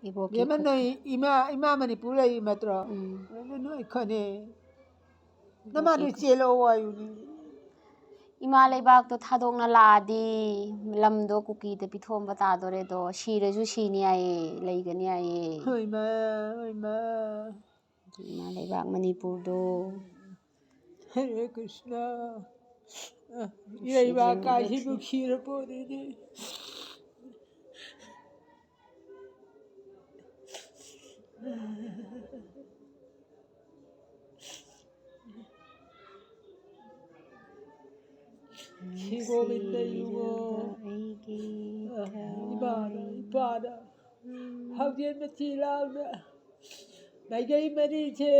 ꯏꯕꯣꯛꯀꯤ ꯕꯦꯝꯃ ꯅꯣꯏ ꯏꯃꯥ ꯃꯅꯤꯄꯨꯔ ꯂꯩ ꯅꯠꯇ꯭ꯔꯣ ꯅꯣꯏ ꯈꯅꯦ ꯅꯃꯥꯗꯨ ꯆꯦꯜꯂꯛꯑꯣ ꯍꯥꯏꯌꯨꯅꯦ ꯏꯃꯥ ꯂꯩꯕꯥꯛꯇꯣ ꯊꯥꯗꯣꯛꯅ ꯂꯥꯛꯑꯗꯤ ꯂꯝꯗꯣ ꯀꯨꯀꯤꯗ ꯄꯤꯊꯣꯛꯑꯝꯕ ꯇꯥꯗꯣꯔꯦꯗꯣ ꯁꯤꯔꯁꯨ ꯁꯤꯅꯤ ꯍꯥꯏꯌꯦ ꯂꯩꯒꯅꯤ ꯍꯥꯏꯌꯦ ꯍꯣꯏꯃ ꯍꯣꯏꯃ ꯏꯃꯥ ꯂꯩꯕꯥꯛ ꯃꯅꯤꯄꯨꯔꯗꯣ ꯍꯔꯦ ꯀ꯭ꯔꯤꯁꯅ ꯏꯔꯩꯕꯥꯛ ꯀꯥꯏꯁꯤꯕꯨ ꯈꯤꯔꯄꯣꯠꯅꯤꯅꯦ ꯁꯤ ꯒꯣꯕꯤꯟꯗ ꯏꯕꯨꯡꯉꯣ ꯏꯃꯥꯅ ꯏꯄꯥꯅ ꯍꯧꯖꯦꯟ ꯃꯊꯤ ꯂꯥꯡꯅ ꯃꯥꯏꯀꯩ ꯃꯔꯤꯁꯦ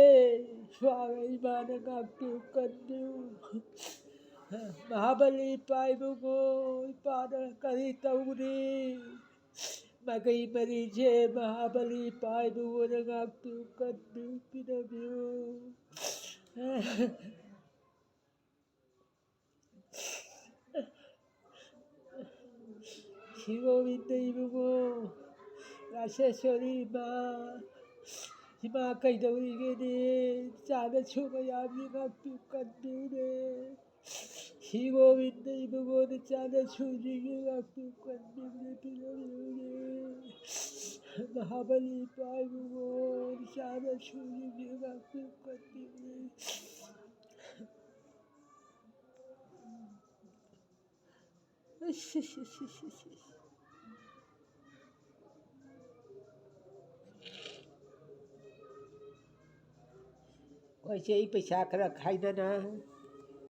ꯏꯄꯥꯒ ꯏꯃꯥꯅ ꯉꯥꯛꯄꯤꯌꯨ ꯀꯟꯕꯤꯌꯨ ꯃꯍꯥꯕꯂꯤ ꯏꯄꯥ ꯏꯕꯨꯡꯉꯣ ꯏꯄꯥꯅ ꯀꯔꯤ ꯇꯧꯔꯤ ꯃꯥꯏꯀꯩ ꯃꯔꯤꯁꯦ ꯃꯍꯥꯕꯂꯤ ꯏꯄꯥ ꯏꯕꯨꯡꯉꯣꯅ ꯉꯥꯛꯄꯤꯌꯨ ꯀꯟꯕꯤꯌꯨ ꯄꯤꯅꯕꯤꯌꯨ ꯁꯤ ꯒꯣꯕꯤꯟꯗ ꯏꯕꯨꯡꯉꯣ ꯔꯥꯁꯦꯁꯣꯔꯤ ꯏꯃꯥ ꯀꯩꯗꯧꯔꯤꯒꯦꯅꯦ ꯆꯥꯅꯁꯨ ꯃꯌꯥꯝꯁꯤ ꯉꯥꯛꯄꯤꯌꯨ ꯀꯟꯕꯤꯌꯨꯅꯦ ꯁꯤ ꯒꯣꯕꯤꯟꯗ ꯏꯕꯨꯡꯉꯣꯅ ꯆꯥꯅꯁꯨꯁꯤꯡꯁꯤ ꯉꯥꯛꯄꯤꯌꯨ ꯀꯟꯕꯤꯌꯨꯅꯦ ꯄꯤꯅꯕꯤꯌꯨꯅꯦ ꯃꯍꯥꯕꯂꯤ ꯏꯄꯥ ꯏꯕꯨꯡꯉꯣ ꯆꯥꯅꯁꯨꯁꯤꯡꯁꯤ ꯉꯥꯛꯄꯤꯌꯨ ꯀꯟꯕꯤꯌꯨꯅꯦ ꯑꯩꯈꯣꯏ ꯆꯦ ꯄꯩꯁꯥ ꯈꯔ ꯈꯥꯏꯗꯅ